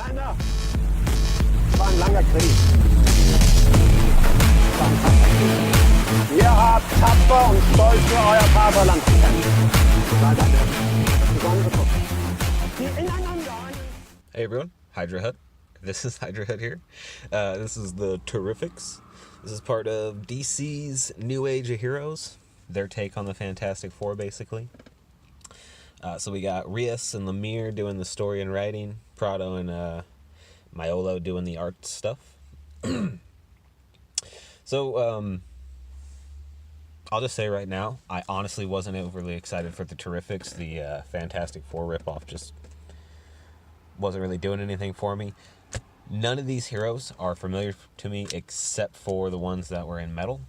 Männer! Es war ein langer Krieg. Es war ein tapfer Krieg. Ihr habt tapfer und stolz für euer Vaterland gekämpft. Seid eine besondere Truppe, die ineinander... Hey everyone, Hydra Hut. This is Hydra Hut here. This is the Terrifics. This is part of DC's New Age of Heroes. Their take on the Fantastic Four, basically. So we got Rias and Lemire doing the story and writing. Prado and Maiolo doing the art stuff. So, I'll just say right now, I honestly wasn't overly excited for the Terrifics. The Fantastic Four ripoff just wasn't really doing anything for me. None of these heroes are familiar to me except for the ones that were in Metal.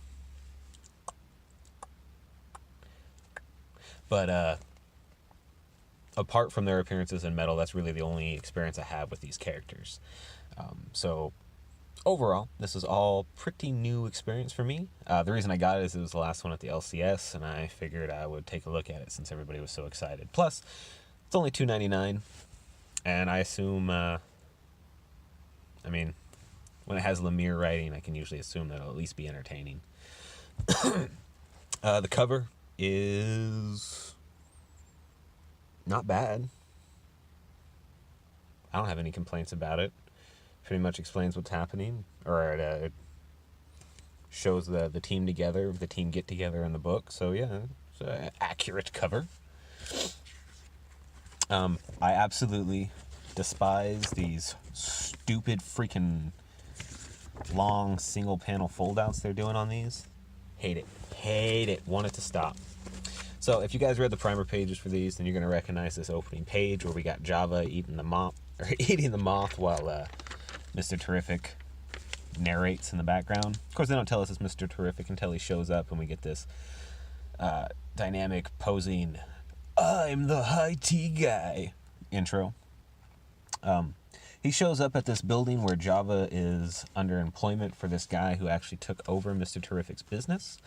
But apart from their appearances in Metal, that's really the only experience I have with these characters. So overall, this is all pretty new experience for me. The reason I got it is it was the last one at the LCS, and I figured I would take a look at it since everybody was so excited. Plus, it's only $2.99, and I assume... I mean, when it has Lemire writing, I can usually assume that it'll at least be entertaining. The cover is not bad. I don't have any complaints about it. Pretty much explains what's happening, or it shows the team together, the team get together in the book. So yeah, it's an accurate cover. I absolutely despise these stupid freaking long single panel foldouts they're doing on these. Hate it, want it to stop. So if you guys read the primer pages for these, then you're gonna recognize this opening page where we got Java eating the moth while Mr. Terrific narrates in the background. Of course, they don't tell us it's Mr. Terrific until he shows up, and we get this dynamic posing "I'm the high tea guy" intro. He shows up at this building where Java is under employment for this guy who actually took over Mr. Terrific's business.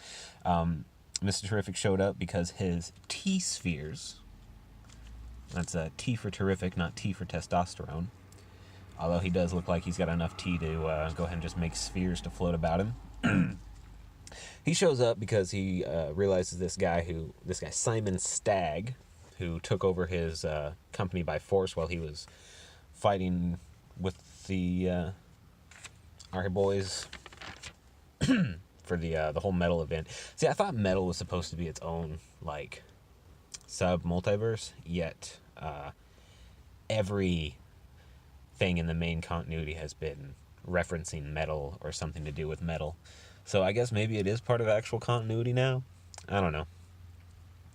Mr. Terrific showed up because his T-spheres, that's T for terrific, not T for testosterone, although he does look like he's got enough T to go ahead and just make spheres to float about him. He shows up because he realizes this guy Simon Stagg, who took over his company by force while he was fighting with the our boys for the whole Metal event. See, I thought Metal was supposed to be its own like sub multiverse, yet every thing in the main continuity has been referencing Metal or something to do with Metal. So I guess maybe it is part of actual continuity now. I don't know.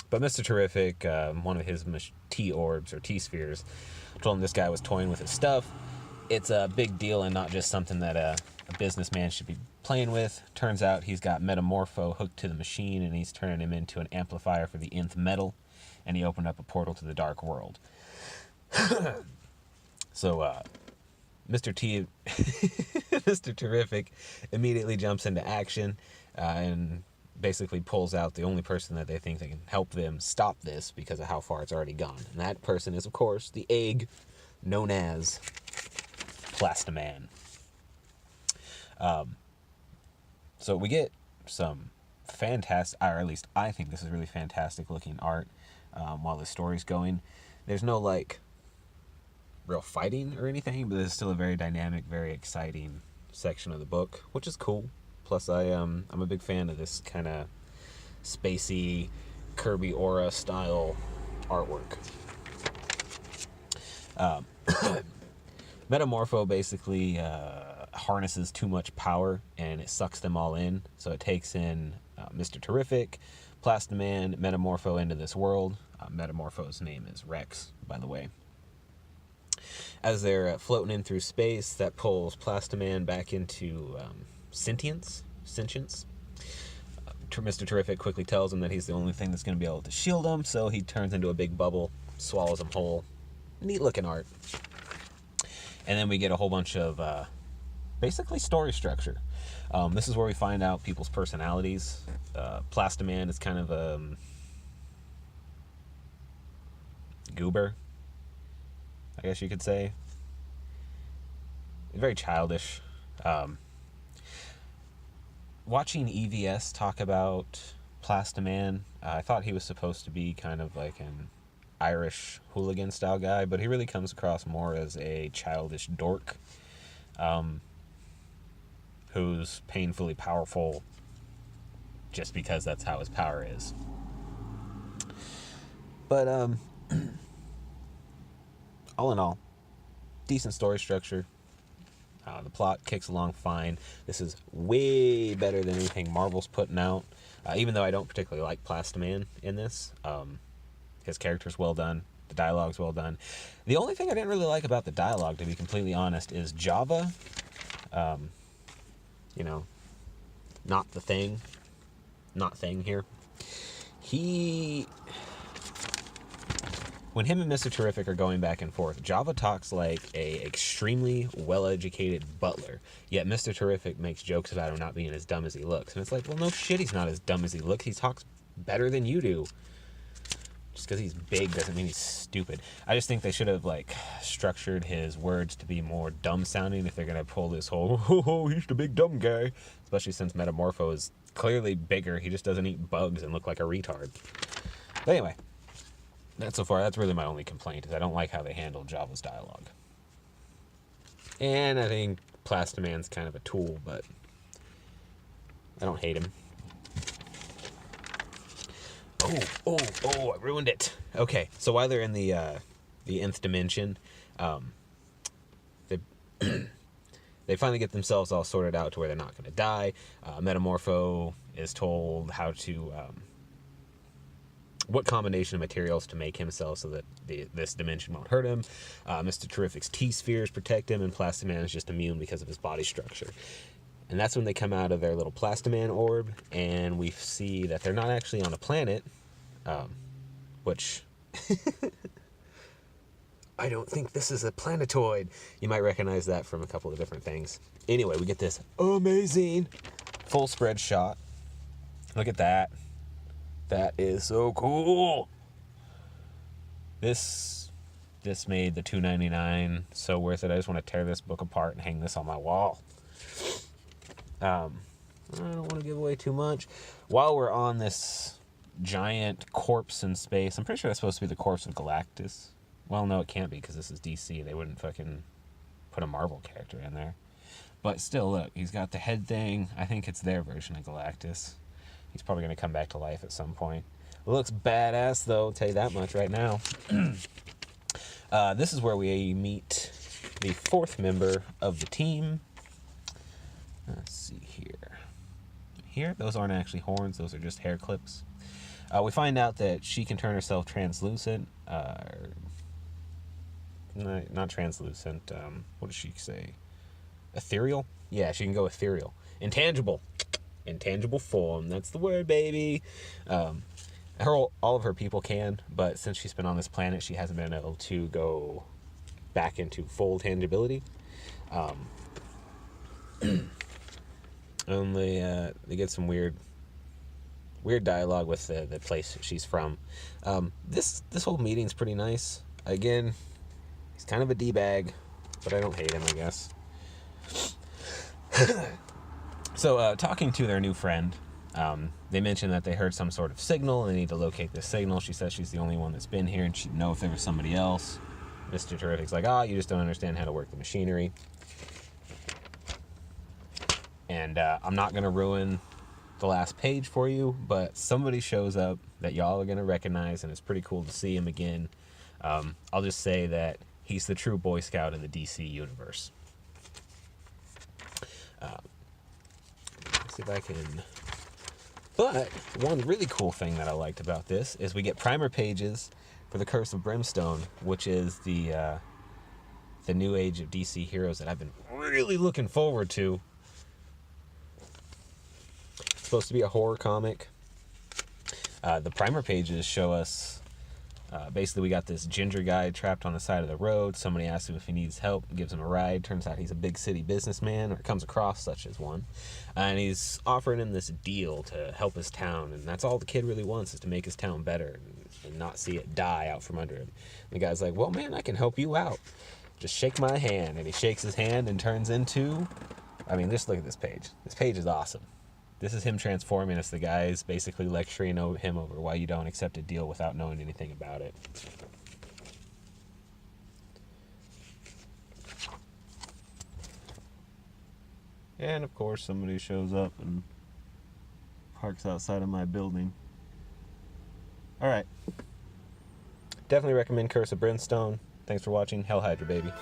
But Mr. Terrific, one of his T-orbs or T-spheres, told him this guy was toying with his stuff. It's a big deal and not just something that a businessman should be playing with. Turns out he's got Metamorpho hooked to the machine, and he's turning him into an amplifier for the nth metal, and he opened up a portal to the dark world. So, Mr. Terrific immediately jumps into action, and basically pulls out the only person that they think that can help them stop this because of how far it's already gone. And that person is, of course, the egg known as Plastaman. So we get some fantastic, or at least I think this is really fantastic looking art while the story's going. There's no like real fighting or anything, but there's still a very dynamic, very exciting section of the book, which is cool. Plus, I'm a big fan of this kind of spacey Kirby Aura style artwork. Metamorpho basically harnesses too much power and it sucks them all in. So it takes in Mr. Terrific, Plastaman, Metamorpho into this world. Metamorpho's name is Rex, by the way. As they're floating in through space, that pulls Plastaman back into sentience. Mr. Terrific quickly tells him that he's the only thing that's going to be able to shield him, so he turns into a big bubble, swallows him whole. Neat looking art. And then we get a whole bunch of basically story structure. This is where we find out people's personalities. Plastaman is kind of a goober, I guess you could say. very childish. Watching EVS talk about Plastiman, I thought he was supposed to be kind of like an Irish hooligan style guy, but he really comes across more as a childish dork, who's painfully powerful just because that's how his power is. But all in all, decent story structure. The plot kicks along fine. This is way better than anything Marvel's putting out. Even though I don't particularly like Plastiman in this. His character's well done. The dialogue's well done. The only thing I didn't really like about the dialogue, to be completely honest, is Java. Not the thing. Not thing here. When him and Mr. Terrific are going back and forth, Java talks like a extremely well-educated butler, yet Mr. Terrific makes jokes about him not being as dumb as he looks. And it's like, well, no shit, he's not as dumb as he looks. He talks better than you do. Just because he's big doesn't mean he's stupid. I just think they should have, structured his words to be more dumb-sounding if they're going to pull this whole, oh, he's the big dumb guy. Especially since Metamorpho is clearly bigger. He just doesn't eat bugs and look like a retard. But anyway. That's really my only complaint, is I don't like how they handle Java's dialogue. And I think Plastiman's kind of a tool, but I don't hate him. Oh, I ruined it. Okay, so while they're in the nth dimension, they they finally get themselves all sorted out to where they're not going to die. Metamorpho is told how to... what combination of materials to make himself so that this dimension won't hurt him. Mr. Terrific's T-spheres protect him, and Plastiman is just immune because of his body structure. And that's when they come out of their little Plastiman orb, and we see that they're not actually on a planet, which... I don't think this is a planetoid. You might recognize that from a couple of different things. Anyway, we get this amazing full spread shot. Look at that. That is so cool. This made the $2.99 so worth it. I just want to tear this book apart and hang this on my wall. I don't want to give away too much. While we're on this giant corpse in space, I'm pretty sure that's supposed to be the corpse of Galactus. Well, no, it can't be, because this is DC. They wouldn't fucking put a Marvel character in there. But still, look, he's got the head thing. I think it's their version of Galactus. He's probably going to come back to life at some point. Looks badass, though, I'll tell you that much right now. This is where we meet the fourth member of the team. Let's see here. Here, those aren't actually horns. Those are just hair clips. We find out that she can turn herself translucent. Not translucent. What does she say? Ethereal? Yeah, she can go ethereal. Intangible. Intangible form, that's the word, baby. All of her people can, but since she's been on this planet, she hasn't been able to go back into full tangibility. Only they get some weird dialogue with the place she's from. This whole meeting's pretty nice. Again, he's kind of a D-bag, but I don't hate him, I guess. So, talking to their new friend, they mentioned that they heard some sort of signal, and they need to locate this signal. She says she's the only one that's been here, and she'd know if there was somebody else. Mr. Terrific's like, you just don't understand how to work the machinery. And I'm not going to ruin the last page for you, but somebody shows up that y'all are going to recognize, and it's pretty cool to see him again. I'll just say that he's the true Boy Scout in the DC universe. Let's see if I can... But one really cool thing that I liked about this is we get primer pages for the Curse of Brimstone, which is the new age of DC heroes that I've been really looking forward to. It's supposed to be a horror comic. The primer pages show us basically we got this ginger guy trapped on the side of the road. Somebody asks him if he needs help, gives him a ride. Turns out he's a big city businessman, or comes across such as one. And he's offering him this deal to help his town. And that's all the kid really wants, is to make his town better and not see it die out from under him. And the guy's like, well, man, I can help you out. Just shake my hand. And he shakes his hand and turns into... I mean, just look at this page. This page is awesome. This is him transforming us. The guy's basically lecturing him over why you don't accept a deal without knowing anything about it. And of course somebody shows up and parks outside of my building. Alright. Definitely recommend Curse of Brimstone. Thanks for watching. Hell Hydra, baby.